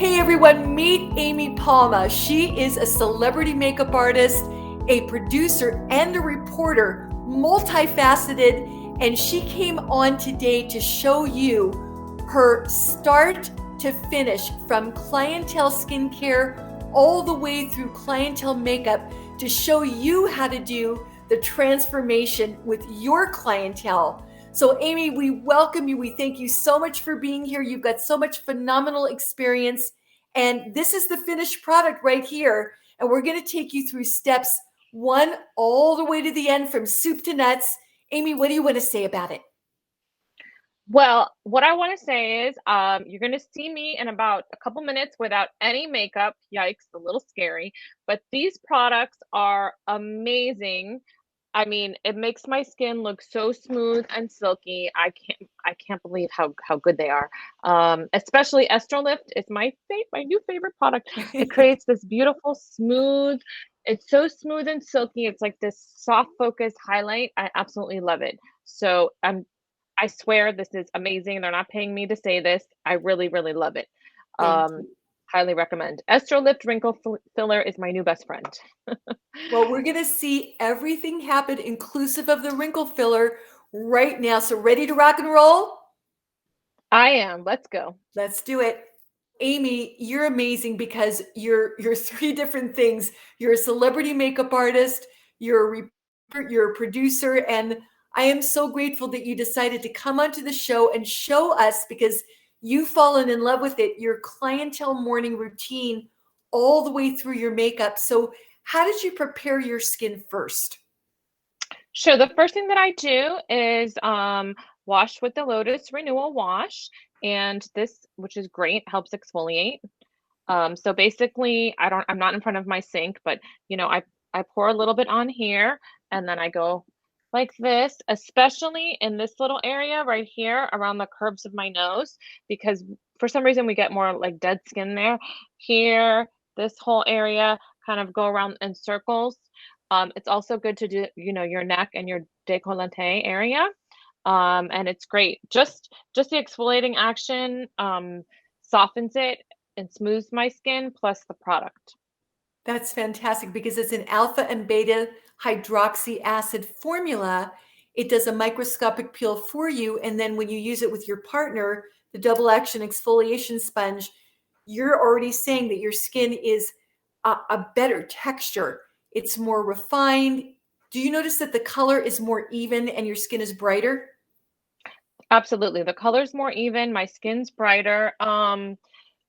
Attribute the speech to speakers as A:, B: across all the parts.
A: Hey everyone, meet Amy Palma. She is a celebrity makeup artist, a producer, and a reporter, multifaceted, and she came on today to show you her start to finish from Clientele skincare all the way through Clientele makeup to show you how to do the transformation with your clientele. So Amy, we welcome you. We thank you so much for being here. You've got so much phenomenal experience. And this is the finished product right here. And we're going to take you through steps 1 all the way to the end from soup to nuts. Amy, what do you want to say about it?
B: Well, what I want to say is you're going to see me in about a couple minutes without any makeup. Yikes, a little scary. But these products are amazing. I mean, it makes my skin look so smooth and silky. I can't believe how good they are. Especially Estro Lift is my new favorite product. It creates this beautiful smooth. It's so smooth and silky. It's like this soft focus highlight. I absolutely love it. So I swear this is amazing. They're not paying me to say this. I really, really love it.
A: Thank
B: Um,
A: you.
B: Highly recommend. Estro Lift Wrinkle Filler is my new best friend.
A: Well, we're going to see everything happen, inclusive of the wrinkle filler, right now. So ready to rock and roll?
B: I am. Let's go.
A: Let's do it. Amy, you're amazing because you're 3 different things. You're a celebrity makeup artist, you're a producer, and I am so grateful that you decided to come onto the show and show us, because you've fallen in love with it, your clientele morning routine all the way through your makeup. So how did you prepare your skin first?
B: Sure. The first thing that I do is wash with the Lotus Renewal Wash, and this, which is great, helps exfoliate. So basically, I'm not in front of my sink, but I pour a little bit on here, and then I go like this, especially in this little area right here around the curves of my nose, because for some reason we get more like dead skin there. Here, this whole area, kind of go around in circles. It's also good to do, your neck and your décolleté area. And it's great. Just the exfoliating action softens it and smooths my skin, plus the product.
A: That's fantastic because it's an alpha and beta hydroxy acid formula. It does a microscopic peel for you. And then when you use it with your partner, the double action exfoliation sponge, you're already saying that your skin is a better texture. It's more refined. Do you notice that the color is more even and your skin is brighter?
B: Absolutely. The color's more even, my skin's brighter.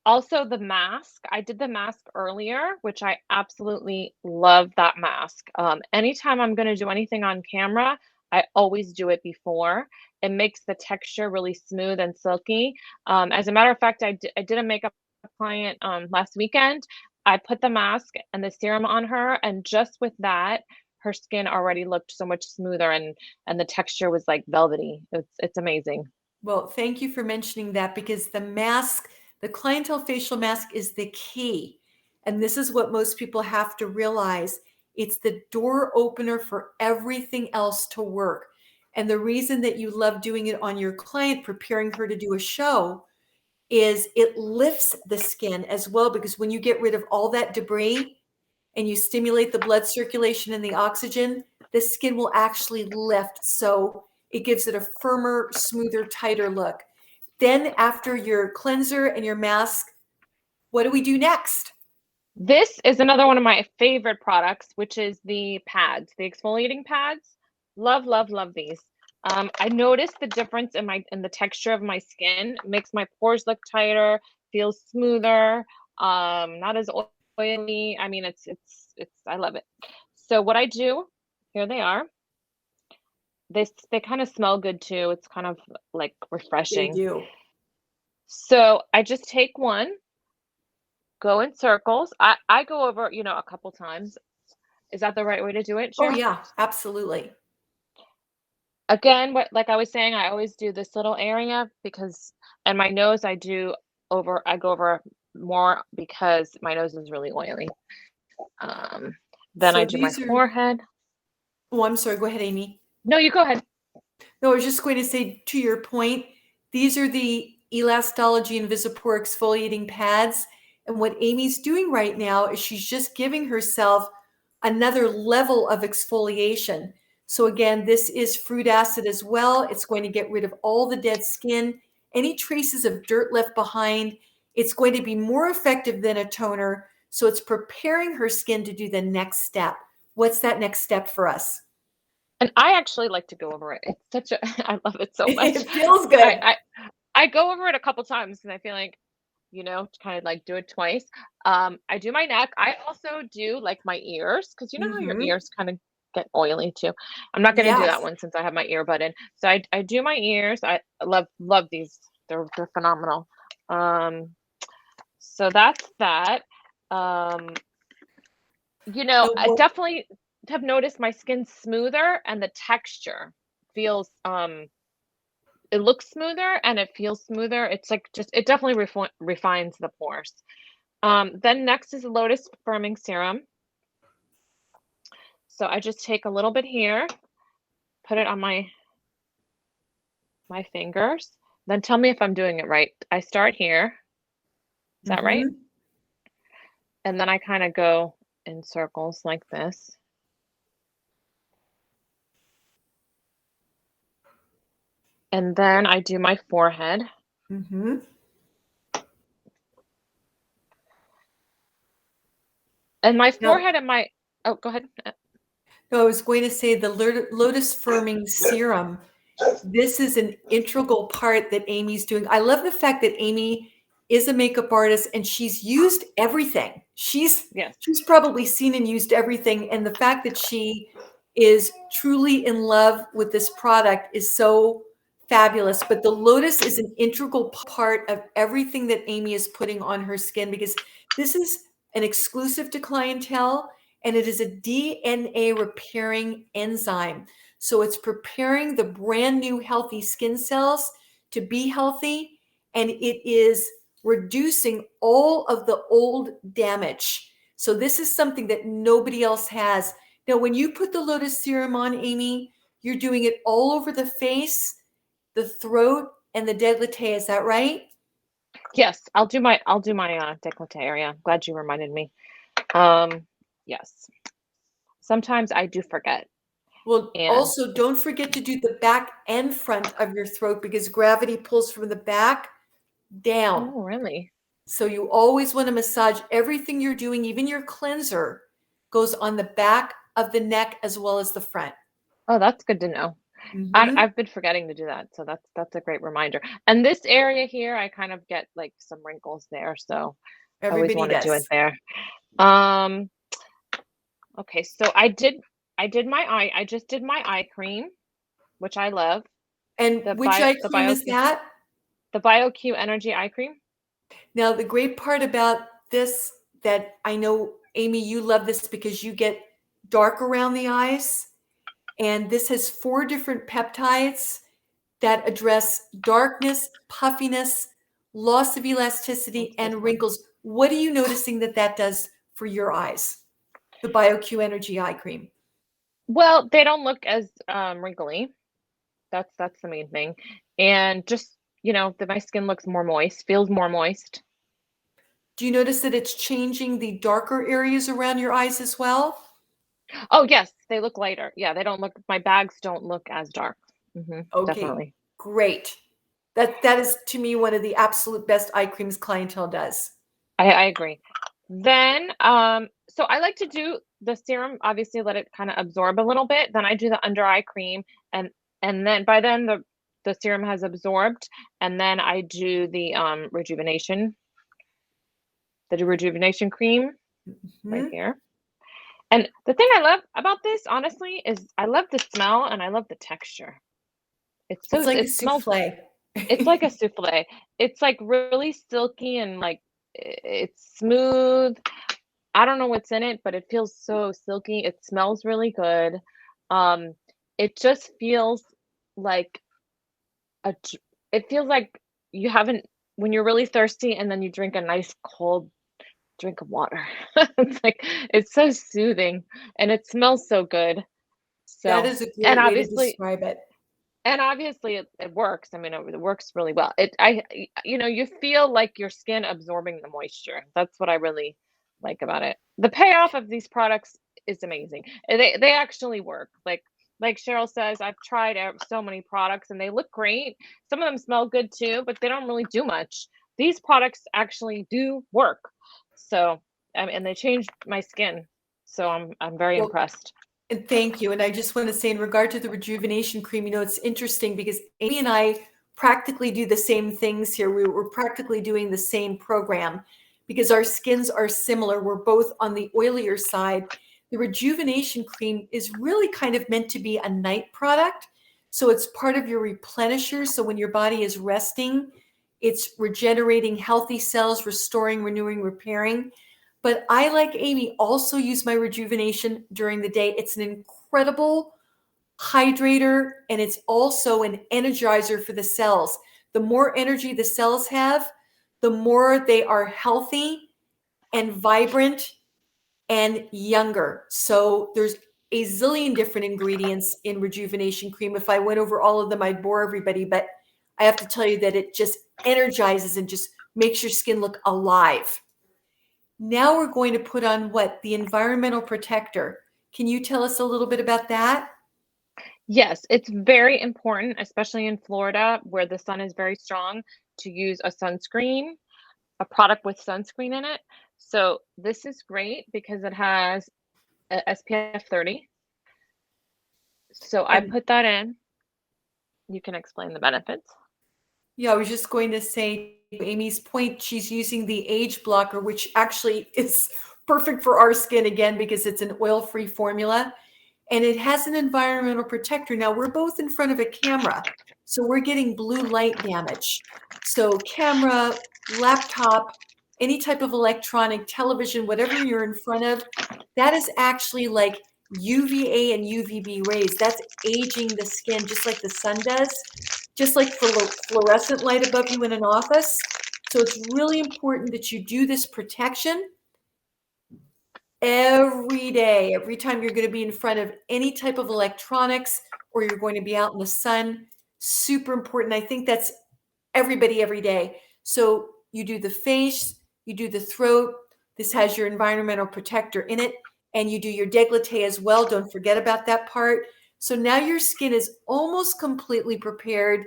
B: Also the mask. I did the mask earlier, which I absolutely love that mask. Anytime I'm going to do anything on camera, I always do it before. It makes the texture really smooth and silky. As a matter of fact, I did a makeup client last weekend. I put the mask and the serum on her, and just with that, her skin already looked so much smoother, and the texture was like velvety. It's amazing.
A: Well, thank you for mentioning that because the mask, the clientele facial mask is the key. And this is what most people have to realize. It's the door opener for everything else to work. And the reason that you love doing it on your client, preparing her to do a show, is it lifts the skin as well, because when you get rid of all that debris and you stimulate the blood circulation and the oxygen, the skin will actually lift. So it gives it a firmer, smoother, tighter look. Then after your cleanser and your mask, what do we do next?
B: This is another one of my favorite products, which is the pads, the exfoliating pads. Love, love, love these. I noticed the difference in the texture of my skin. It makes my pores look tighter, feels smoother, not as oily. I mean, it's I love it. So what I do, here they are. They kind of smell good too. It's kind of like
A: They
B: refreshing.
A: do.
B: So I just take one, go in circles. I go over, a couple times. Is that the right way to do it,
A: Oh,
B: Cheryl?
A: yeah, absolutely.
B: Again, like I was saying, I always do this little area because, and my nose, I go over more because my nose is really oily. Um, then I
A: So
B: do my
A: these are,
B: forehead.
A: oh, I'm sorry. Go ahead, Amy.
B: No, you go ahead.
A: No, I was just going to say, to your point, these are the Elastology Invisipore exfoliating pads. And what Amy's doing right now is she's just giving herself another level of exfoliation. So again, this is fruit acid as well. It's going to get rid of all the dead skin, any traces of dirt left behind. It's going to be more effective than a toner. So it's preparing her skin to do the next step. What's that next step for us?
B: And I actually like to go over it. It's such a, I love it so much.
A: It feels good.
B: I go over it a couple times because I feel like, to kind of like do it twice. I do my neck. I also do like my ears because you know how your ears kind of get oily too. I'm not going to do that
A: Yes.
B: one since I have my earbud in. So I do my ears. I love these. They're phenomenal. So that's that. I definitely have noticed my skin smoother and the texture feels it looks smoother and it feels smoother. It's like it definitely refines the pores. Then next is the Lotus Firming Serum. So I just take a little bit here, put it on my fingers. Then tell me if I'm doing it right. I start here. Is that right? And then I kind of go in circles like this. And then I do my forehead. And my forehead and my, oh, go ahead.
A: No, I was going to say the Lotus Firming Serum. This is an integral part that Amy's doing. I love the fact that Amy is a makeup artist and she's used everything. She's probably seen and used everything. And the fact that she is truly in love with this product is so fabulous. But the Lotus is an integral part of everything that Amy is putting on her skin because this is an exclusive to Clientele and it is a DNA repairing enzyme. So it's preparing the brand new healthy skin cells to be healthy, and it is reducing all of the old damage. So this is something that nobody else has. Now, when you put the Lotus Serum on, Amy, you're doing it all over the face, the throat, and the décolleté. Is that right?
B: Yes, I'll do my décolleté area. Glad you reminded me. Yes. Sometimes I do forget.
A: Well, also don't forget to do the back and front of your throat because gravity pulls from the back down.
B: Oh, really?
A: So you always want to massage everything you're doing, even your cleanser goes on the back of the neck as well as the front.
B: Oh, that's good to know. I've been forgetting to do that, so that's a great reminder. And this area here, I kind of get like some wrinkles there, so I always want to do it there. Okay, so I just did my eye cream, which I love.
A: And which eye cream is that?
B: The BioQ Energy Eye Cream.
A: Now, the great part about this that I know, Amy, you love this because you get dark around the eyes. And this has 4 different peptides that address darkness, puffiness, loss of elasticity, and wrinkles. What are you noticing that does for your eyes? The BioQ Energy Eye Cream.
B: Well, they don't look as wrinkly. That's the main thing. And just, my skin looks more moist, feels more moist.
A: Do you notice that it's changing the darker areas around your eyes as well?
B: Oh, yes, they look lighter. Yeah, my bags don't look as dark.
A: Okay,
B: definitely.
A: Great. That is, to me, one of the absolute best eye creams Clientele does.
B: I agree. Then, so I like to do the serum, obviously let it kind of absorb a little bit. Then I do the under eye cream and then by then the serum has absorbed, and then I do the rejuvenation cream right here. And the thing I love about this, honestly, is I love the smell and I love the texture. It's
A: like a souffle.
B: It's like a souffle. It's like really silky and like it's smooth. I don't know what's in it, but it feels so silky. It smells really good. It just feels like it feels like you haven't, when you're really thirsty and then you drink a nice cold drink of water. It's so soothing and it smells so good. So
A: that is a great way to describe it.
B: And obviously it works. I mean, it works really well. You feel like your skin absorbing the moisture. That's what I really like about it. The payoff of these products is amazing. And they actually work. Like Sheryl says, I've tried so many products and they look great. Some of them smell good too, but they don't really do much. These products actually do work. So, and they changed my skin. So I'm very
A: Well,
B: impressed.
A: and thank you. And I just want to say, in regard to the rejuvenation cream, it's interesting because Amy and I practically do the same things here. We're practically doing the same program because our skins are similar. We're both on the oilier side. The rejuvenation cream is really kind of meant to be a night product. So it's part of your replenisher. So when your body is resting, it's regenerating healthy cells, restoring, renewing, repairing. But I, like Amy, also use my rejuvenation during the day. It's an incredible hydrator and it's also an energizer for the cells. The more energy the cells have, the more they are healthy and vibrant and younger. So there's a zillion different ingredients in rejuvenation cream. If I went over all of them, I'd bore everybody, but I have to tell you that it just energizes and just makes your skin look alive. Now we're going to put on what? The environmental protector. Can you tell us a little bit about that?
B: Yes, it's very important, especially in Florida where the sun is very strong, to use a product with sunscreen in it. So this is great because it has a SPF 30. So I
A: And
B: put that in. You can explain the benefits.
A: yeah, I was just going to say, Amy's point, she's using the age blocker, which actually is perfect for our skin again because it's an oil-free formula and it has an environmental protector. Now we're both in front of a camera, so we're getting blue light damage. So camera, laptop, any type of electronic, television, whatever you're in front of, that is actually like UVA and UVB rays. That's aging the skin just like the sun does, just like fluorescent light above you in an office. So it's really important that you do this protection every day, every time you're going to be in front of any type of electronics or you're going to be out in the sun. Super important. I think that's everybody every day. So you do the face, you do the throat. This has your environmental protector in it, and you do your décolleté as well. Don't forget about that part. So now your skin is almost completely prepared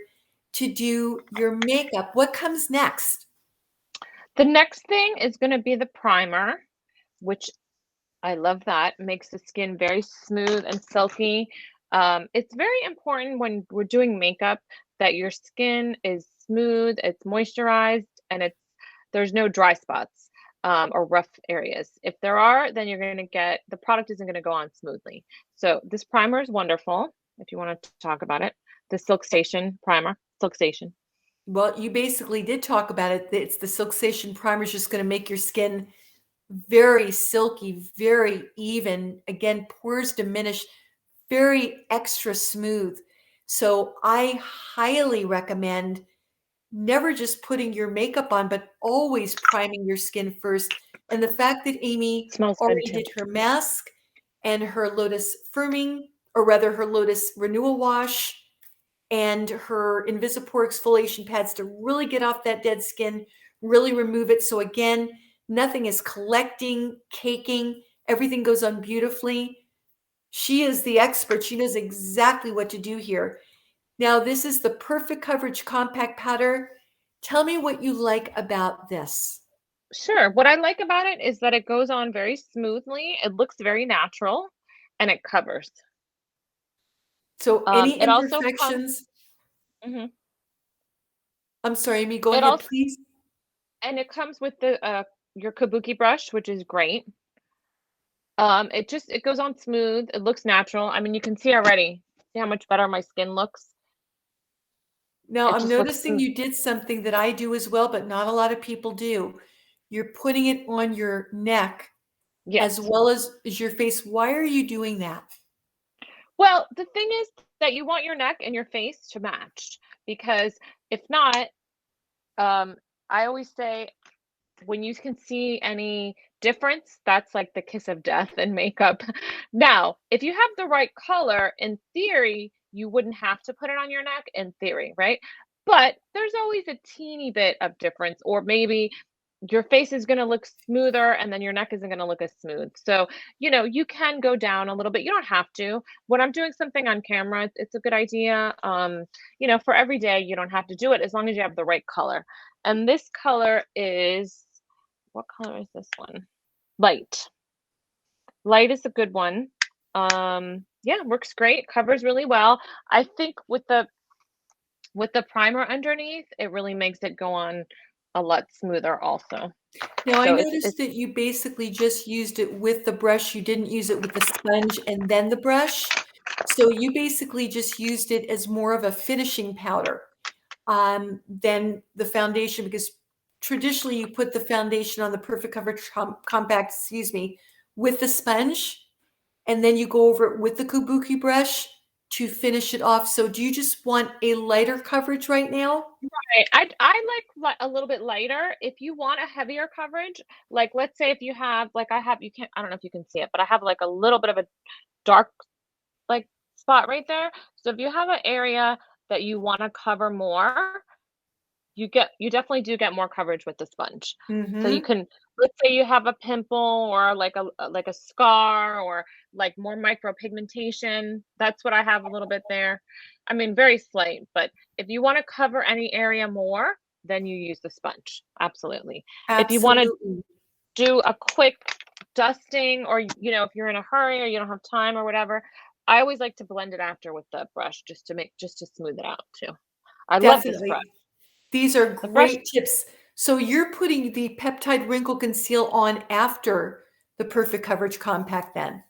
A: to do your makeup. What comes next?
B: The next thing is going to be the primer, which I love that. It makes the skin very smooth and silky. It's very important when we're doing makeup that your skin is smooth, it's moisturized, and there's no dry spots or rough areas. If there are, then you're going to get the product isn't going to go on smoothly. So this primer is wonderful. If you want to talk about it, the Silk Station primer, Silk Station.
A: Well, you basically did talk about it. It's the Silksation primer is just going to make your skin very silky, very even. Again, pores diminish, very extra smooth. So I highly recommend never just putting your makeup on, but always priming your skin first. And the fact that Amy
B: Smells good
A: already
B: too.
A: did her mask and her Lotus firming, or rather her Lotus renewal wash and her Invisipore exfoliation pads to really get off that dead skin, really remove it. So again, nothing is collecting, caking, everything goes on beautifully. She is the expert. She knows exactly what to do here. Now, this is the Perfect Coverage Compact Powder. Tell me what you like about this.
B: Sure. What I like about it is that it goes on very smoothly. It looks very natural and it covers.
A: So any
B: It also comes,
A: imperfections,
B: mhm.
A: I'm sorry, Amy, go
B: It
A: ahead,
B: also,
A: please.
B: and it comes with the your kabuki brush, which is great. It goes on smooth. It looks natural. I mean, you can see already. See how much better my skin looks?
A: Now,
B: It
A: I'm
B: just looks,
A: noticing you did something that I do as well, but not a lot of people do. You're putting it on your neck as
B: yes.
A: well as your face. Why are you doing that?
B: Well, the thing is that you want your neck and your face to match because if not, um, I always say when you can see any difference, that's like the kiss of death in makeup. Now, if you have the right color, in theory, you wouldn't have to put it on your neck in theory, right? But there's always a teeny bit of difference, or maybe your face is going to look smoother and then your neck isn't going to look as smooth. So, you can go down a little bit. You don't have to. When I'm doing something on camera, it's a good idea. For every day, you don't have to do it as long as you have the right color. And this color is, what color is this one? Light. Light is a good one. Yeah, works great. Covers really well. I think with the primer underneath, it really makes it go on a lot smoother also.
A: Now, I
B: So
A: noticed that you basically just used it with the brush. You didn't use it with the sponge and then the brush. So you basically just used it as more of a finishing powder than the foundation, because traditionally you put the foundation on the Perfect Coverage Compact, with the sponge, and then you go over it with the kabuki brush to finish it off. So do you just want a lighter coverage right now?
B: Right. I like a little bit lighter. If you want a heavier coverage, like let's say if you have, like I have, I don't know if you can see it, but I have like a little bit of a dark like spot right there. So if you have an area that you want to cover more, you definitely do get more coverage with the sponge. So you
A: Mm-hmm.
B: can, let's say you have a pimple or like a scar or like more micropigmentation. That's what I have a little bit there. I mean, very slight, but if you want to cover any area more, then you use the sponge. Absolutely. If you want to
A: Absolutely.
B: do a quick dusting, or if you're in a hurry or you don't have time or whatever, I always like to blend it after with the brush just to smooth it out too. I love this brush.
A: Definitely. These are
B: The brush.
A: great tips. So you're putting the Peptide Wrinkle Conceal on after the Perfect Coverage Compact then?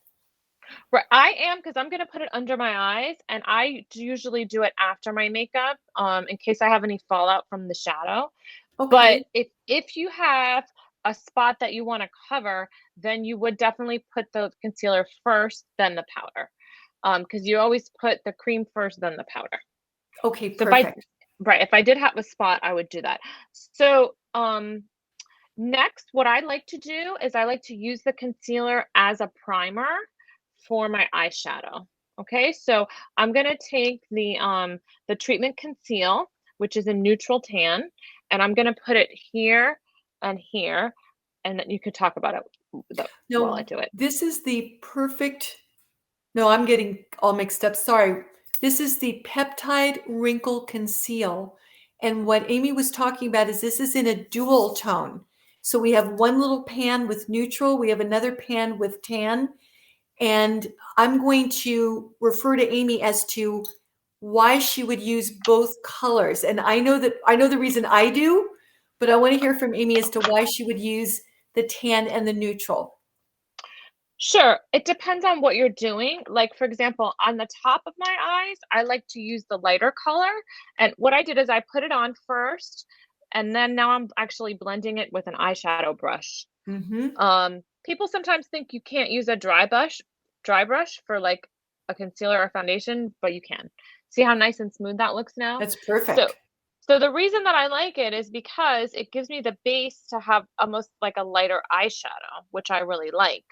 B: Right, I am, because I'm gonna put it under my eyes, and I usually do it after my makeup, in case I have any fallout from the shadow. But
A: Okay.
B: if you have a spot that you want to cover, then you would definitely put the concealer first, then the powder, because you always put the cream first, then the powder.
A: Okay,
B: So
A: perfect.
B: if I did have a spot, I would do that. So next, what I like to do is I like to use the concealer as a primer for my eyeshadow. Okay, so I'm gonna take the treatment Conceal, which is a neutral tan, and I'm gonna put it here and here, and then you could talk about it while I
A: No,
B: do it.
A: this is the perfect. No, I'm getting all mixed up. Sorry. This is the Peptide Wrinkle Conceal. And what Amy was talking about is this is in a dual tone. So we have one little pan with neutral, we have another pan with tan. And I'm going to refer to Amy as to why she would use both colors. And I know the reason I do, but I want to hear from Amy as to why she would use the tan and the neutral.
B: Sure. It depends on what you're doing. Like, for example, on the top of my eyes, I like to use the lighter color. And what I did is I put it on first, and then now I'm actually blending it with an eyeshadow brush.
A: Mm-hmm.
B: People sometimes think you can't use a dry brush for like a concealer or foundation, but you can. See how nice and smooth that looks now?
A: That's
B: So,
A: perfect.
B: so the reason that I like it is because it gives me the base to have almost like a lighter eyeshadow, which I really like.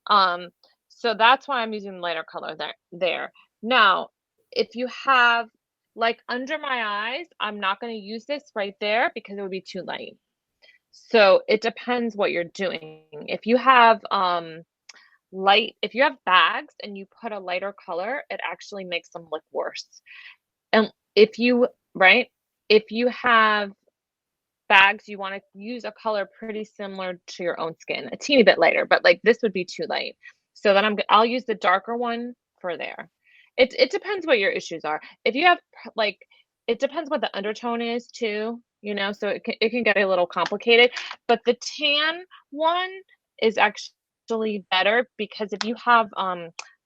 B: Um, so that's why I'm using the lighter color there. Now, if you have like under my eyes, I'm not going to use this right there because it would be too light. So it depends what you're doing. If you have if you have bags and you put a lighter color, it actually makes them look worse. And right, if you have bags, you want to use a color pretty similar to your own skin, a teeny bit lighter, but like this would be too light. So then I'll use the darker one for there. It depends what your issues are. If you have like, it depends what the undertone is too, so it can get a little complicated. But the tan one is actually better because if you have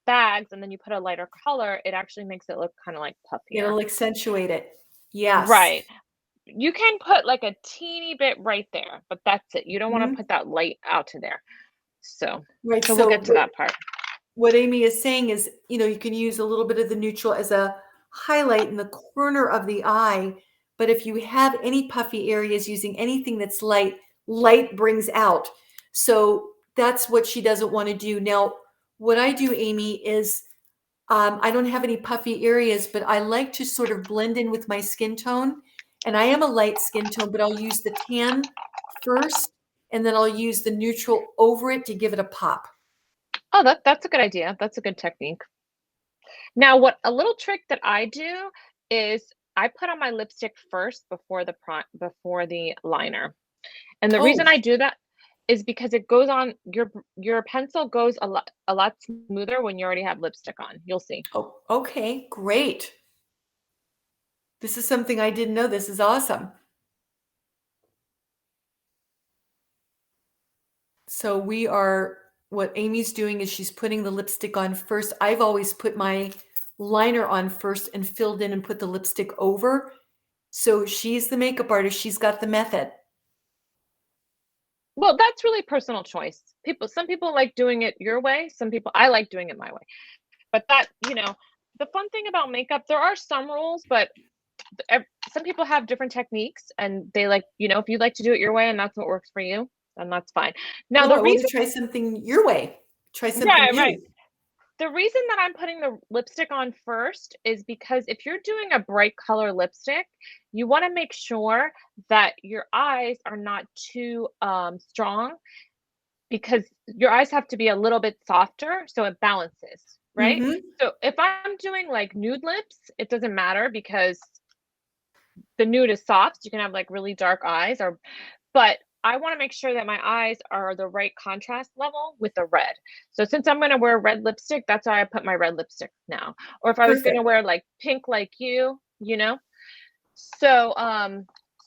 B: bags and then you put a lighter color, it actually makes it look kind of like puffier.
A: It'll accentuate it. Yes.
B: Right. You can put like a teeny bit right there, but that's it. You don't want to
A: Mhm.
B: put that light out to there. So,
A: Right.
B: so we'll
A: So
B: get to that part.
A: what Amy is saying is, you can use a little bit of the neutral as a highlight in the corner of the eye. But if you have any puffy areas using anything that's light, light brings out. So that's what she doesn't want to do. Now, what I do, Amy, is I don't have any puffy areas, but I like to sort of blend in with my skin tone. And I am a light skin tone, but I'll use the tan first, and then I'll use the neutral over it to give it a pop.
B: Oh, that's a good idea. That's a good technique. Now, what a little trick that I do is I put on my lipstick first before the liner. And the
A: Oh,
B: reason I do that is because it goes on your pencil goes a lot smoother when you already have lipstick on. You'll see.
A: oh, okay, great. This is something I didn't know. This is awesome. So what Amy's doing is she's putting the lipstick on first. I've always put my liner on first and filled in and put the lipstick over. So she's the makeup artist. She's got the method.
B: Well, that's really personal choice. Some people like doing it your way. I like doing it my way. But the fun thing about makeup, there are some rules, but some people have different techniques and they like, if you like to do it your way and that's what works for you, then that's fine. Now,
A: No,
B: the
A: I want to
B: reason,
A: try something your way. Try something
B: right, right.
A: new.
B: The reason that I'm putting the lipstick on first is because if you're doing a bright color lipstick, you want to make sure that your eyes are not too strong, because your eyes have to be a little bit softer so it balances, right?
A: Mm-hmm.
B: So if I'm doing like nude lips, it doesn't matter because the nude is soft. So you can have like really dark eyes, but I want to make sure that my eyes are the right contrast level with the red. So since I'm going to wear red lipstick, that's why I put my red lipstick now. Or if I was going to
A: Perfect.
B: wear like pink like you know. So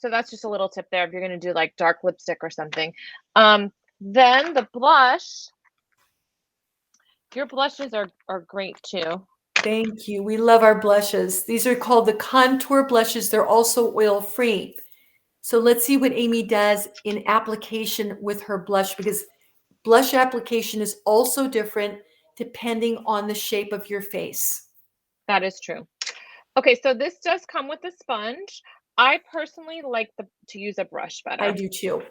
B: that's just a little tip there if you're going to do like dark lipstick or something. Then the blush, your blushes are great too.
A: Thank you. We love our blushes. These are called the contour blushes. They're also oil-free. So let's see what Amy does in application with her blush, because blush application is also different depending on the shape of your face.
B: That is true. Okay, so this does come with a sponge. I personally like to use a brush
A: I
B: better.
A: do too.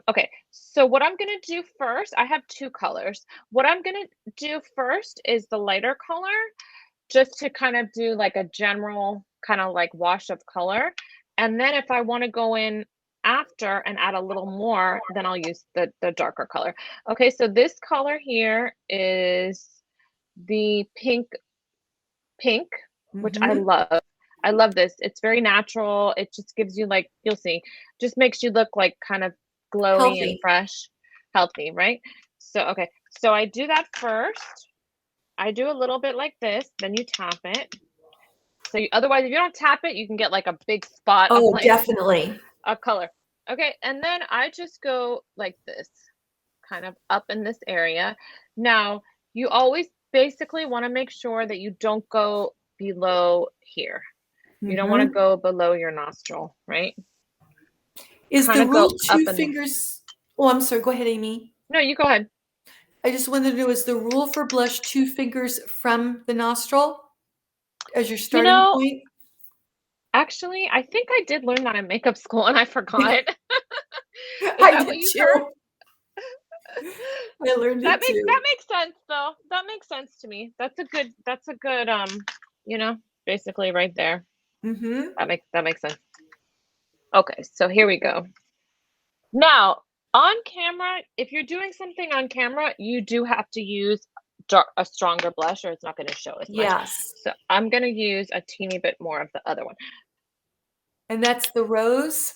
B: Okay, so what I'm gonna do first, I have two colors. What I'm gonna do first is the lighter color, just to kind of do like a general kind of like wash of color. And then if I want to go in after and add a little more, then I'll use the darker color. Okay, so this color here is the pink, which I
A: Mm-hmm.
B: love. I love this. It's very natural. It just gives you like, you'll see, just makes you look like kind of glowy and
A: Healthy.
B: fresh, healthy, right? So, okay. So I do that first. I do a little bit like this, then you tap it. So otherwise, if you don't tap it, you can get like a big spot of
A: Oh,
B: like
A: definitely.
B: a color. Okay, and then I just go like this, kind of up in this area. Now, you always basically want to make sure that you don't go below here. You don't want to
A: Mm-hmm.
B: go below your nostril, right?
A: Is
B: Kind
A: the
B: of
A: rule
B: go up
A: two
B: and
A: fingers? Oh, I'm sorry. Go ahead, Amy.
B: no, you go ahead.
A: I just wanted to know, is the rule for blush two fingers from the nostril as your
B: You
A: starting
B: know,
A: point?
B: actually, I think I did learn that in makeup school and I forgot. Is
A: I
B: that what
A: did
B: you heard?
A: too. I learned
B: That
A: it
B: makes
A: too.
B: that makes sense though. That makes sense to me. That's a good basically right there.
A: Mm-hmm.
B: That makes sense. Okay, so here we go. Now, on camera, if you're doing something on camera, you do have to use a stronger blush or it's not going to show as much.
A: Yes.
B: So I'm going to use a teeny bit more of the other one.
A: And that's the rose.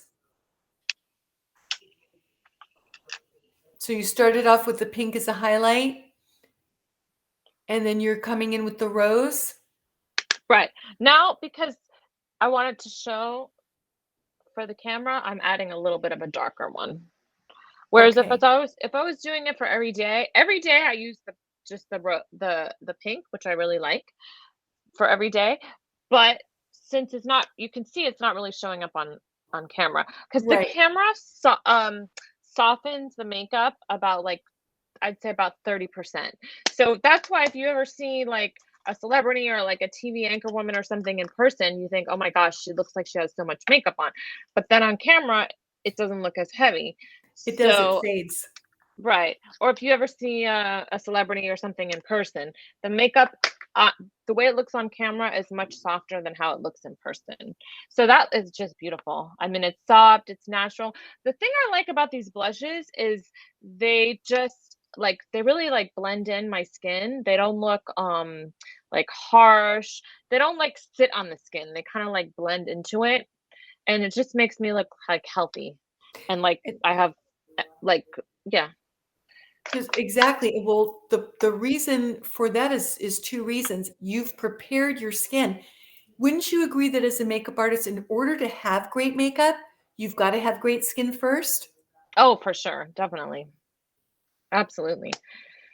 A: So you started off with the pink as a highlight, and then you're coming in with the rose.
B: Right. Now, because I wanted to show for the camera, I'm adding a little bit of a darker one. Whereas
A: Okay.
B: if I was doing it for every day I use the pink, which I really like for every day. But since it's not, you can see it's not really showing up on camera because the
A: Right.
B: camera softens the makeup about like I'd say about 30%. So that's why if you ever see like a celebrity or like a TV anchor woman or something in person, you think, oh my gosh, she looks like she has so much makeup on. But then on camera, it doesn't look as heavy.
A: It does. It
B: So
A: fades.
B: Right. Or if you ever see a celebrity or something in person, the makeup, uh, the way it looks on camera is much softer than how it looks in person. So that is just beautiful. I mean, it's soft, it's natural. The thing I like about these blushes is they just like they really like blend in my skin. They don't look like harsh. They don't like sit on the skin. They kind of like blend into it, and it just makes me look like healthy. And like I have like yeah.
A: Just exactly. Well, the reason for that is two reasons. You've prepared your skin. Wouldn't you agree that as a makeup artist, in order to have great makeup, you've got to have great skin first?
B: Oh, for sure. Definitely. Absolutely.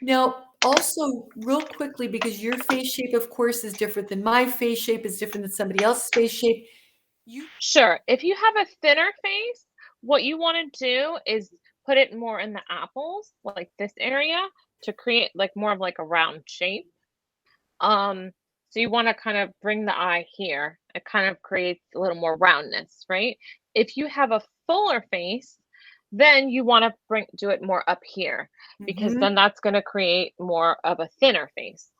A: Now, also, real quickly, because your face shape, of course, is different than my face shape, is different than somebody else's face shape. You
B: Sure. If you have a thinner face, what you want to do is put it more in the apples, like this area, to create like more of like a round shape. Um, so you want to kind of bring the eye here. It kind of creates a little more roundness, right? If you have a fuller face, then you want to bring do it more up here because
A: Mhm.
B: then that's going to create more of a thinner face.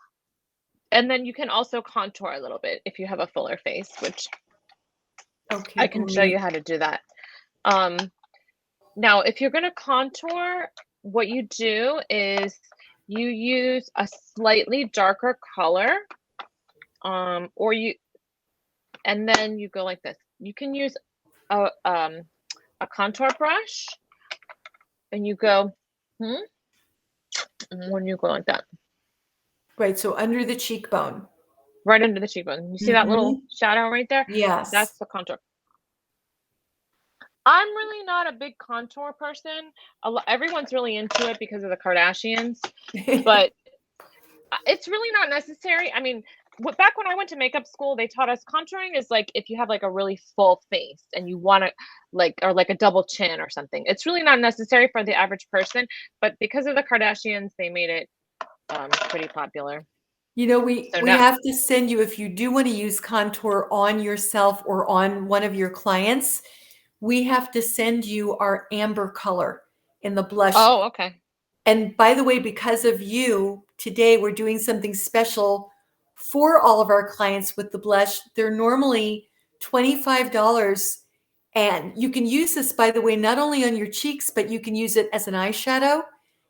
B: And then you can also contour a little bit if you have a fuller face, which
A: Okay,
B: I
A: well,
B: can
A: let
B: show you
A: me
B: how to do that. Um, Now, if you're going to contour, what you do is you use a slightly darker color, or you, and then you go like this. You can use a contour brush, and you go, hmm, when you go like that,
A: right, so under the cheekbone.
B: right under the cheekbone. You see that little
A: Mhm.
B: shadow right there?
A: Yes.
B: That's the contour. I'm really not a big contour person. Everyone's really into it because of the Kardashians, but it's really not necessary. I mean, back when I went to makeup school, they taught us contouring is like if you have like a really full face and you want to like or like a double chin or something. It's really not necessary for the average person, but because of the Kardashians, they made it pretty popular.
A: You know, we
B: So
A: we
B: now,
A: have to send you if you do want to use contour on yourself or on one of your clients, we have to send you our amber color in the blush.
B: oh, okay.
A: And by the way, because of you, today we're doing something special for all of our clients with the blush. They're normally $25. And you can use this, by the way, not only on your cheeks, but you can use it as an eyeshadow.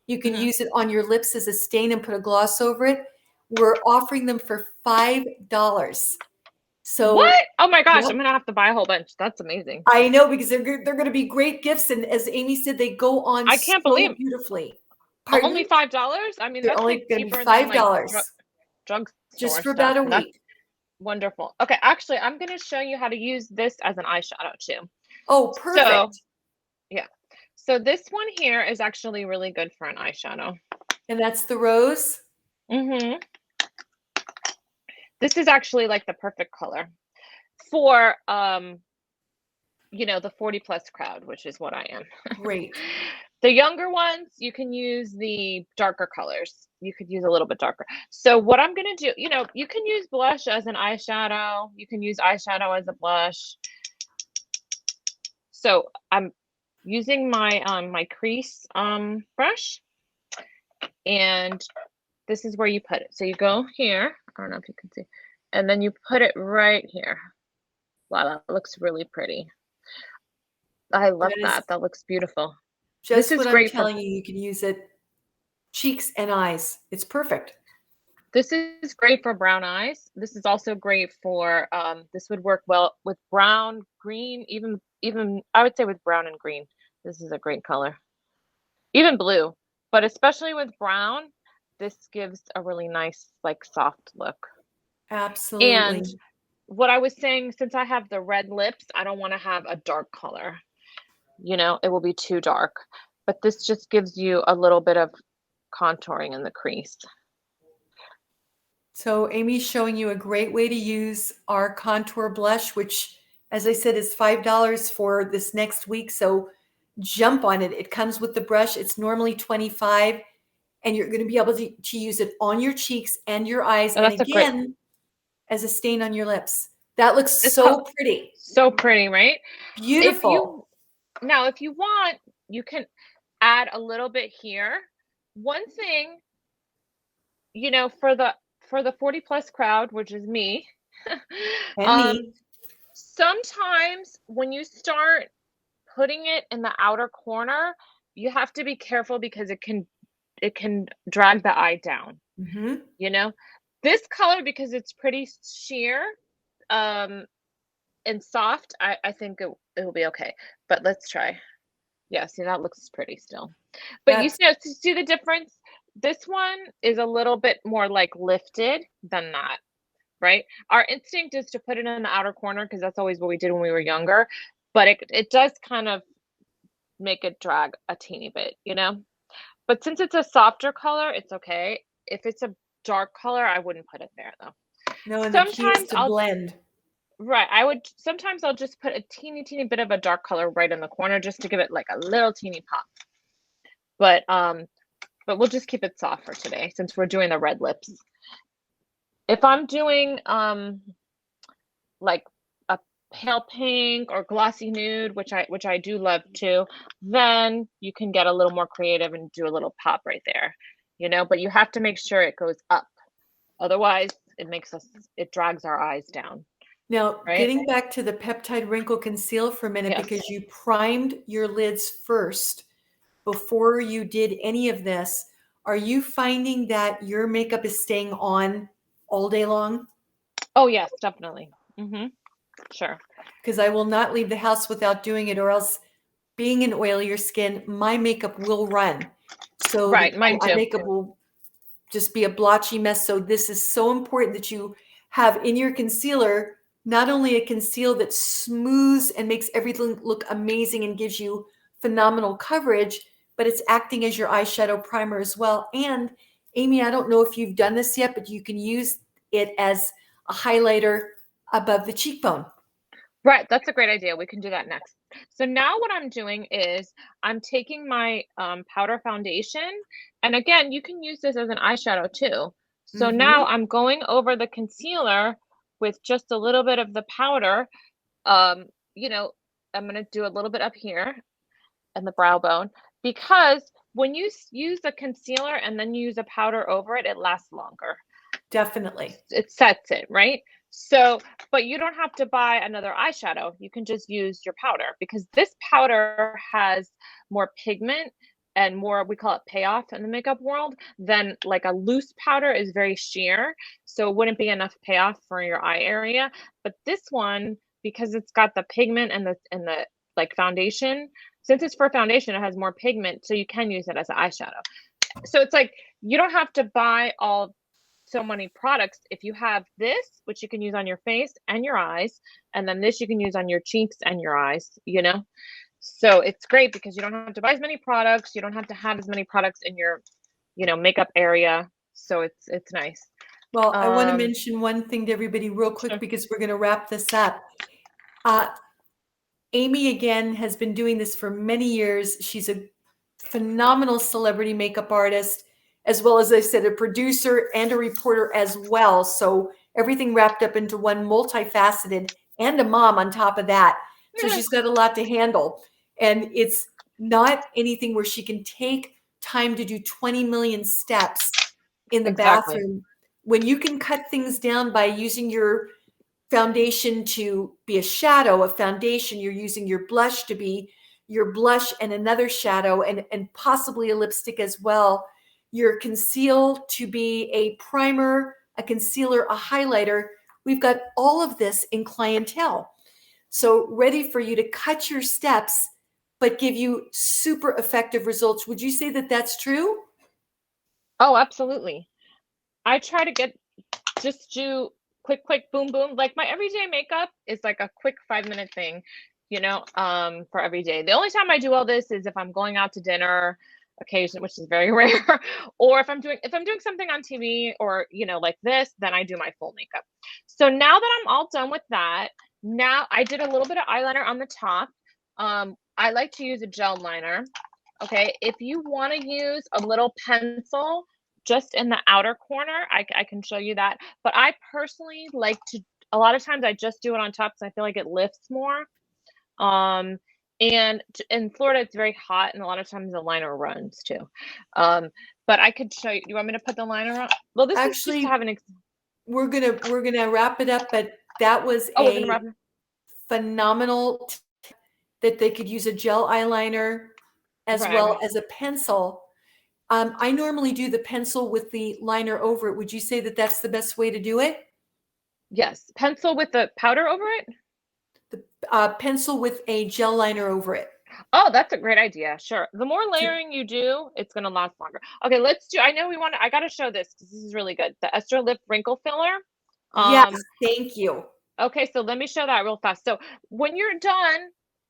A: You can
B: Hmm.
A: use it on your lips as a stain and put a gloss over it. We're offering them for $5. So,
B: What? Oh my gosh,
A: yep,
B: I'm gonna have to buy a whole bunch. That's amazing.
A: I know because they're going to be great gifts. And as Amy said, they go on
B: I can't
A: so
B: believe
A: beautifully. Pardon
B: only
A: me?
B: $5. I mean,
A: They're
B: that's
A: only
B: like
A: going to be
B: cheaper than like
A: $5 just
B: drugstore
A: for
B: stuff.
A: about a
B: That's
A: week.
B: wonderful. Okay, actually, I'm gonna show you how to use this as an eyeshadow too.
A: Oh,
B: So,
A: perfect.
B: yeah. So this one here is actually really good for an eyeshadow.
A: And that's the rose.
B: Hmm. This is actually like the perfect color for the 40 plus crowd, which is what I am.
A: Great.
B: The younger ones, you can use the darker colors. You could use a little bit darker. So what I'm going to do, you can use blush as an eyeshadow. You can use eyeshadow as a blush. So I'm using my crease brush, and this is where you put it. So you go here. I don't know if you can see. And then you put it right here. Wow, that looks really pretty. I love
A: That is
B: that. That looks beautiful. This
A: just
B: is
A: what I'm
B: great for
A: telling you. You can use it cheeks and eyes. It's perfect.
B: this is great for brown eyes. This is also great for this would work well with brown, green, even I would say with brown and green. This is a great color. Even blue, but especially with brown, this gives a really nice like soft look. And
A: Absolutely.
B: what I was saying, since I have the red lips, I don't want to have a dark color. It will be too dark. But this just gives you a little bit of contouring in the crease.
A: So Amy's showing you a great way to use our contour blush, which, as I said, is $5 for this next week. So jump on it. It comes with the brush. It's normally 25, and you're going to be able to use it on your cheeks and your eyes.
B: Oh,
A: And
B: that's a great.
A: again, as a stain on your lips. That looks
B: It's called
A: so pretty.
B: so pretty, right? If
A: Beautiful.
B: you Now, if you want, you can. add a little bit here. One thing, you know, for the 40 plus crowd, which is me,
A: And
B: um,
A: me.
B: sometimes when you start putting it in the outer corner, you have to be careful because it can drag the eye down,
A: Mm-hmm.
B: you know? This color, because it's pretty sheer, um, and soft, I think it will be okay. But let's try. Yeah, see, that looks pretty still. But you
A: That's
B: see the difference? This one is a little bit more like lifted than that, right? Our instinct is to put it in the outer corner because that's always what we did when we were younger. But it does kind of make it drag a teeny bit, you know? But since it's a softer color, it's okay. If it's a dark color, I wouldn't put it there though.
A: no, and the key is
B: Sometimes
A: to
B: I'll
A: blend.
B: Right, sometimes I'll just put a teeny bit of a dark color right in the corner just to give it like a little teeny pop. But we'll just keep it soft for today since we're doing the red lips. If I'm doing like a pale pink or glossy nude, which I do love too, then you can get a little more creative and do a little pop right there, you know, but you have to make sure it goes up. Otherwise, it drags our eyes down,
A: Now,
B: right?
A: getting back to the Peptide Wrinkle Conceal for a minute,
B: Yes.
A: because you primed your lids first before you did any of this, are you finding that your makeup is staying on all day long?
B: Oh, yes, definitely. Sure.
A: Because I will not leave the house without doing it, or else being an oilier skin, my makeup will run. So
B: Right, mine
A: my
B: too.
A: makeup will just be a blotchy mess. So this is so important that you have in your concealer not only a conceal that smooths and makes everything look amazing and gives you phenomenal coverage, but it's acting as your eyeshadow primer as well. And Amy, I don't know if you've done this yet, but you can use it as a highlighter above the cheekbone.
B: Right, that's a great idea. We can do that next. So now what I'm doing is I'm taking my powder foundation, and again, you can use this as an eyeshadow too. So now
A: Mm-hmm.
B: I'm going over the concealer with just a little bit of the powder. Um, you know, I'm gonna do a little bit up here and the brow bone because when you use a concealer and then you use a powder over it, it lasts longer.
A: Definitely.
B: It sets it, right? So, but you don't have to buy another eyeshadow. You can just use your powder because this powder has more pigment and more, we call it payoff in the makeup world, than like a loose powder is very sheer. So it wouldn't be enough payoff for your eye area. But this one, because it's got the pigment and the like foundation, since it's for foundation, it has more pigment, so you can use it as an eyeshadow. So it's like you don't have to buy all so many products. If you have this, which you can use on your face and your eyes, and then this you can use on your cheeks and your eyes, you know? So it's great because you don't have to buy as many products. You don't have to have as many products in your, makeup area. So it's nice.
A: Well, I want to
B: Um,
A: mention one thing to everybody real quick
B: sure.
A: because we're going to wrap this up. Uh, Amy, again, has been doing this for many years. She's a phenomenal celebrity makeup artist, as well as I said, a producer and a reporter as well. So everything wrapped up into one, multifaceted, and a mom on top of that. So she's got a lot to handle. And it's not anything where she can take time to do 20 million steps in the
B: Exactly.
A: bathroom when you can cut things down by using your foundation to be a shadow, a foundation. You're using your blush to be your blush and another shadow and possibly a lipstick as well. Your conceal to be a primer, a concealer, a highlighter. We've got all of this in Clientele. So ready for you to cut your steps, but give you super effective results. Would you say that that's true?
B: Oh, absolutely. I try to just do quick, boom, boom. Like my everyday makeup is like a quick 5 minute thing, for every day. The only time I do all this is if I'm going out to dinner occasion, which is very rare, or if I'm doing something on TV or, like this, then I do my full makeup. So now that I'm all done with that, now I did a little bit of eyeliner on the top. I like to use a gel liner. Okay, if you want to use a little pencil just in the outer corner, I can show you that. But I personally like to, a lot of times I just do it on top because I feel like it lifts more. Um, And in Florida, it's very hot, and a lot of times the liner runs too. But I could show you. Do you want me to put the liner on? Well, this is just to have an.
A: We're gonna wrap it up, but that was
B: we're gonna wrap it.
A: Phenomenal that they could use a gel eyeliner as well as a pencil. I normally do the pencil with the liner over it. Would you say that that's the best way to do it?
B: Yes, pencil with the powder over it.
A: The pencil with a gel liner over it.
B: Oh, that's a great idea. Sure. The more layering you do, it's going to last longer. Okay, let's do, I know we want to, I got to show this because this is really good. The Ester Lip Wrinkle Filler.
A: Yes, thank you.
B: Okay, so let me show that real fast. So when you're done,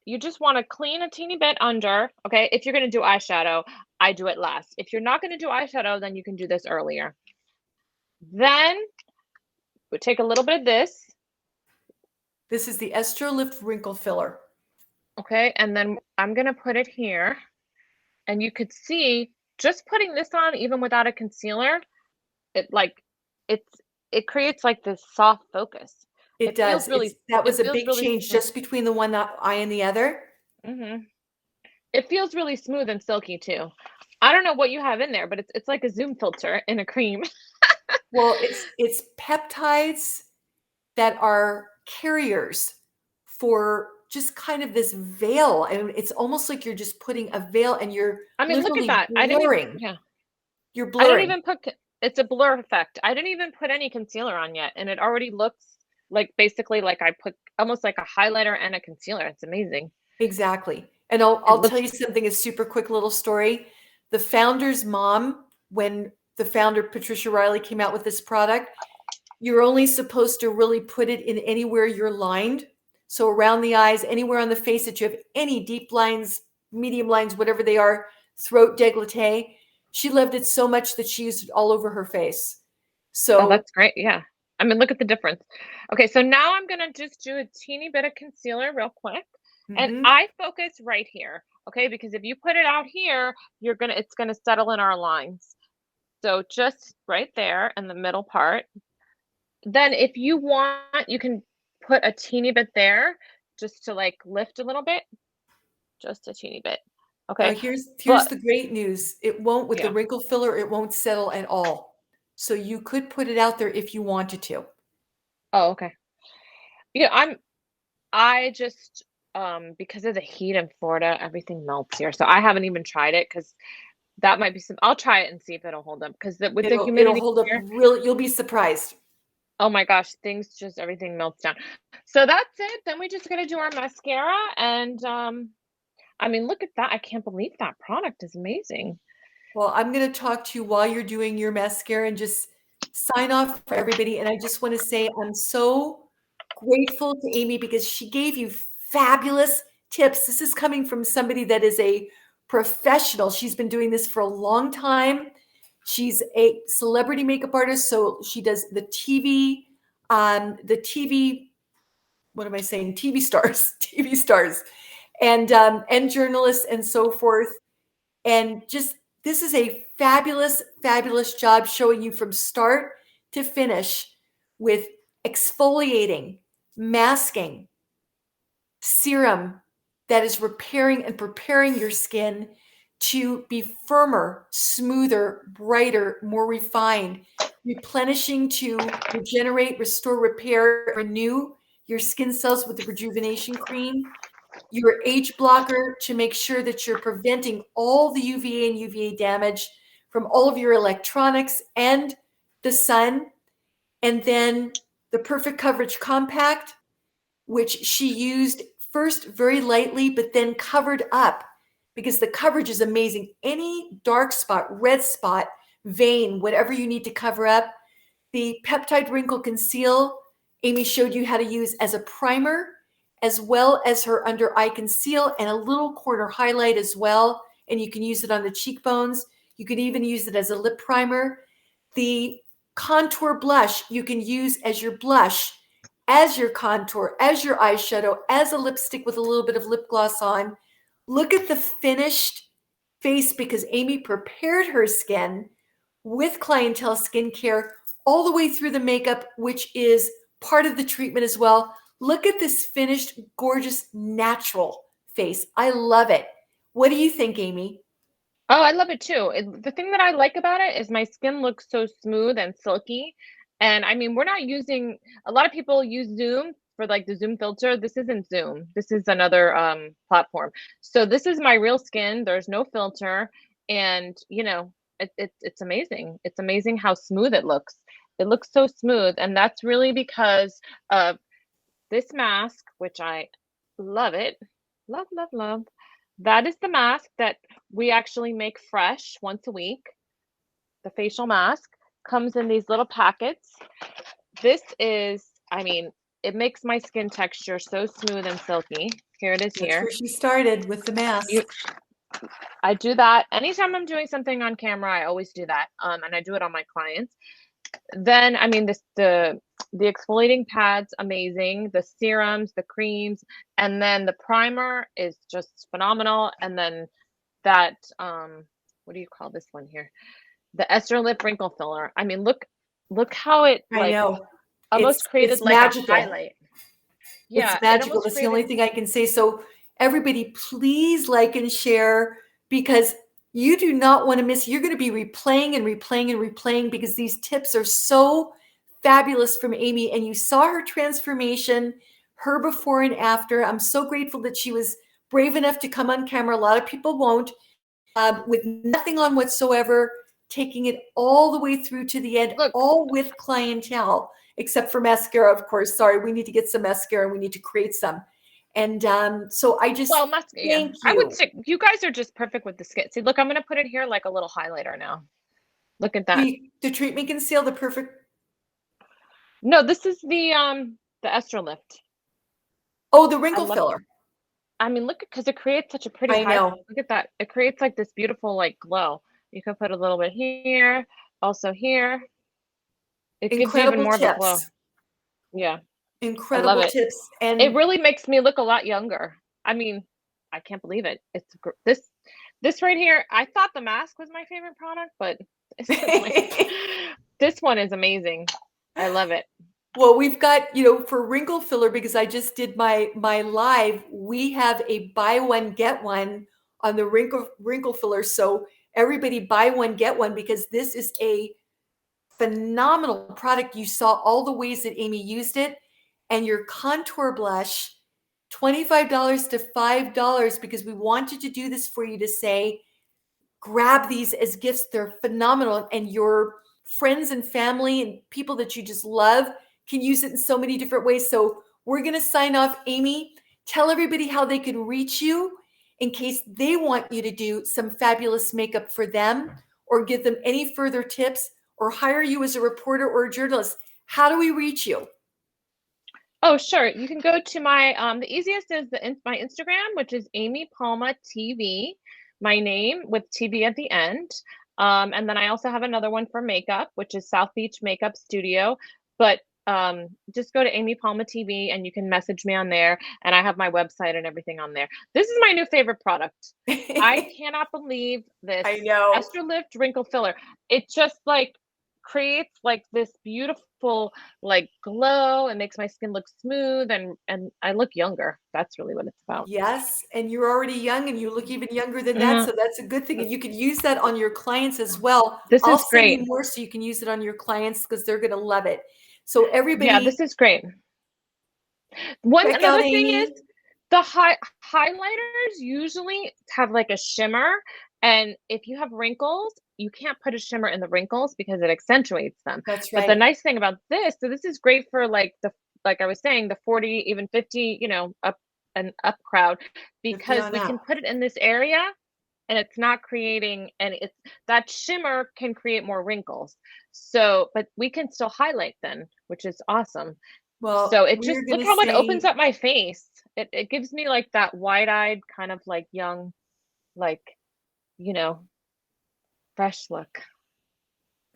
B: you just want to clean a teeny bit under. Okay, if you're going to do eyeshadow, I do it last. If you're not going to do eyeshadow, then you can do this earlier. Then we take a little bit of this.
A: This is the Estro Lip Wrinkle Filler.
B: Okay, and then I'm going to put it here. And you could see just putting this on, even without a concealer, it creates like this soft focus.
A: It does. That was a big change just between the one eye and the other.
B: It feels really smooth and silky too. I don't know what you have in there, but it's like a zoom filter in a cream.
A: Well, it's peptides that are carriers for just kind of this veil. I mean, it's almost like you're just putting a veil and you're
B: look at that.
A: Blurring. You're blurring.
B: I didn't even put, it's a blur effect. I didn't even put any concealer on yet. And it already looks like basically like I put almost like a highlighter and a concealer. It's amazing.
A: Exactly. And I'll tell you something, a super quick little story. The founder's mom, when the founder, Patricia Riley, came out with this product, you're only supposed to really put it in anywhere you're lined. So around the eyes, anywhere on the face that you have any deep lines, medium lines, whatever they are, throat, décolleté. She loved it so much that she used it all over her face. So
B: that's great. Yeah. I mean, look at the difference. Okay, so now I'm going to just do a teeny bit of concealer real quick. And I focus right here, okay? Because if you put it out here, it's going to settle in our lines. So just right there in the middle part. Then if you want, you can put a teeny bit there just to like lift a little bit. Just a teeny bit. Okay.
A: Here's the great news. It won't, with the wrinkle filler, it won't settle at all. So you could put it out there if you wanted to.
B: Oh, okay. Yeah, I just because of the heat in Florida, everything melts here. So I haven't even tried it because that might be I'll try it and see if it'll hold up because with the humidity,
A: it'll hold up really. You'll be surprised.
B: Oh my gosh, everything melts down. So that's it. Then we just gotta do our mascara and I mean, look at that. I can't believe that product is amazing.
A: Well, I'm going to talk to you while you're doing your mascara and just sign off for everybody. And I just want to say I'm so grateful to Amy because she gave you fabulous tips. This is coming from somebody that is a professional. She's been doing this for a long time. She's a celebrity makeup artist. So she does the TV, what am I saying? TV stars and journalists and so forth. And just, this is a fabulous, fabulous job showing you from start to finish with exfoliating, masking, serum that is repairing and preparing your skin to be firmer, smoother, brighter, more refined, replenishing to regenerate, restore, repair, renew your skin cells with the Rejuvenation Cream, your age blocker to make sure that you're preventing all the UVA and UVA damage from all of your electronics and the sun. And then the Perfect Coverage Compact, which she used first very lightly, but then covered up because the coverage is amazing. Any dark spot, red spot, vein, whatever you need to cover up. The Peptide Wrinkle Conceal, Amy showed you how to use as a primer, as well as her under eye conceal and a little corner highlight as well. And you can use it on the cheekbones. You can even use it as a lip primer. The contour blush, you can use as your blush, as your contour, as your eyeshadow, as a lipstick with a little bit of lip gloss on. Look at the finished face because Amy prepared her skin with Clientele skincare all the way through the makeup, which is part of the treatment as well. Look at this finished, gorgeous, natural face. I love it. What do you think, Amy?
B: Oh, I love it too. The thing that I like about it is my skin looks so smooth and silky. And I mean, we're not using, a lot of people use Zoom for like the Zoom filter. This isn't Zoom. This is another platform. So this is my real skin. There's no filter. And you know, it's amazing. It's amazing how smooth it looks. It looks so smooth. And that's really because of this mask, which I love it. Love, love, love. That is the mask that we actually make fresh once a week. The facial mask comes in these little packets. This is, I mean, it makes my skin texture so smooth and silky. Here it is
A: That's
B: here.
A: where she started with the mask.
B: I do that anytime I'm doing something on camera. I always do that, and I do it on my clients. Then, I mean, the exfoliating pads, amazing. The serums, the creams, and then the primer is just phenomenal. And then that, what do you call this one here? The Ester lip wrinkle filler. I mean, look how it
A: I know.
B: almost created like
A: magical.
B: a highlight. Yeah,
A: it's magical. That's the only thing I can say. So everybody, please like and share, because you do not want to miss. You're going to be replaying and replaying and replaying, because these tips are so fabulous from Amy, and you saw her transformation, her before and after. I'm so grateful that she was brave enough to come on camera. A lot of people won't, with nothing on whatsoever, taking it all the way through to the end, all with Clientele, except for mascara, of course. Sorry, we need to get some mascara. We need to create some. And so I just thank you.
B: I would say you guys are just perfect with the skin. See, look, I'm going to put it here like a little highlighter now. Look at that.
A: The treatment conceal, the perfect.
B: No, this is the Estro lift.
A: Oh, the wrinkle filler.
B: I mean, look, because it creates such a pretty highlight. Look at that. It creates like this beautiful like glow. You can put a little bit here, also here. It gives you even more of a glow. Yeah.
A: Incredible tips. And
B: it really makes me look a lot younger. I mean, I can't believe it. It's this right here. I thought the mask was my favorite product, but this one is amazing. I love it.
A: Well, we've got, for wrinkle filler, because I just did my live, we have a buy one, get one on the wrinkle filler. So everybody buy one, get one, because this is a phenomenal product. You saw all the ways that Amy used it. And your contour blush, $25 to $5, because we wanted to do this for you to say, grab these as gifts. They're phenomenal. And your friends and family and people that you just love can use it in so many different ways. So we're going to sign off. Amy, tell everybody how they can reach you in case they want you to do some fabulous makeup for them, or give them any further tips, or hire you as a reporter or a journalist. How do we reach you?
B: Oh, sure. You can go to my, the easiest is my Instagram, which is Amy Palma TV, my name with TV at the end. And then I also have another one for makeup, which is South Beach Makeup Studio. But just go to Amy Palma TV and you can message me on there. And I have my website and everything on there. This is my new favorite product. I cannot believe this.
A: I know.
B: Ester Lift Wrinkle Filler. It just like creates like this beautiful like glow and makes my skin look smooth, and I look younger. That's really what it's about.
A: Yes, and you're already young and you look even younger than that, so that's a good thing. And you can use that on your clients as well.
B: I'll send
A: you more so you can use it on your clients, because they're going to love it. So everybody,
B: yeah, this is great. Another thing is the highlighters usually have like a shimmer, and if you have wrinkles, you can't put a shimmer in the wrinkles because it accentuates them.
A: That's right.
B: But the nice thing about this, so this is great for like I was saying, the 40, even 50, up crowd, because we can put it in this area and it's not creating, and it's that shimmer can create more wrinkles. So, but we can still highlight then, which is awesome.
A: Well,
B: so it just, look how it opens up my face. It gives me like that wide-eyed kind of like young, like, fresh look.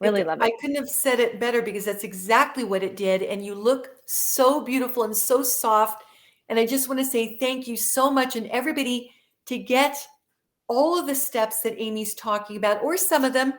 B: Really love it.
A: I couldn't have said it better, because that's exactly what it did. And you look so beautiful and so soft. And I just want to say thank you so much. And everybody, to get all of the steps that Amy's talking about, or some of them,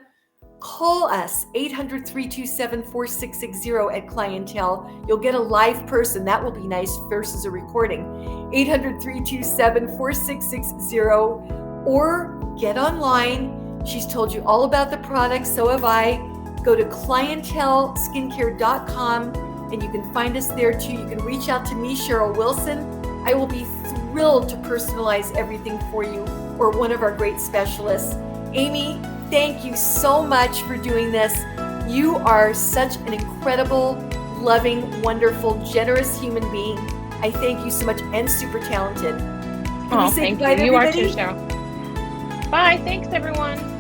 A: call us 800-327-4660 at Clientele. You'll get a live person. That will be nice versus a recording. 800-327-4660, or get online. She's told you all about the products. So have I. Go to clientelskincare.com and you can find us there too. You can reach out to me, Sheryl Wilson. I will be thrilled to personalize everything for you, or one of our great specialists. Amy, thank you so much for doing this. You are such an incredible, loving, wonderful, generous human being. I thank you so much, and super talented.
B: Oh, thank you. You are too, Sheryl. Bye. Thanks, everyone.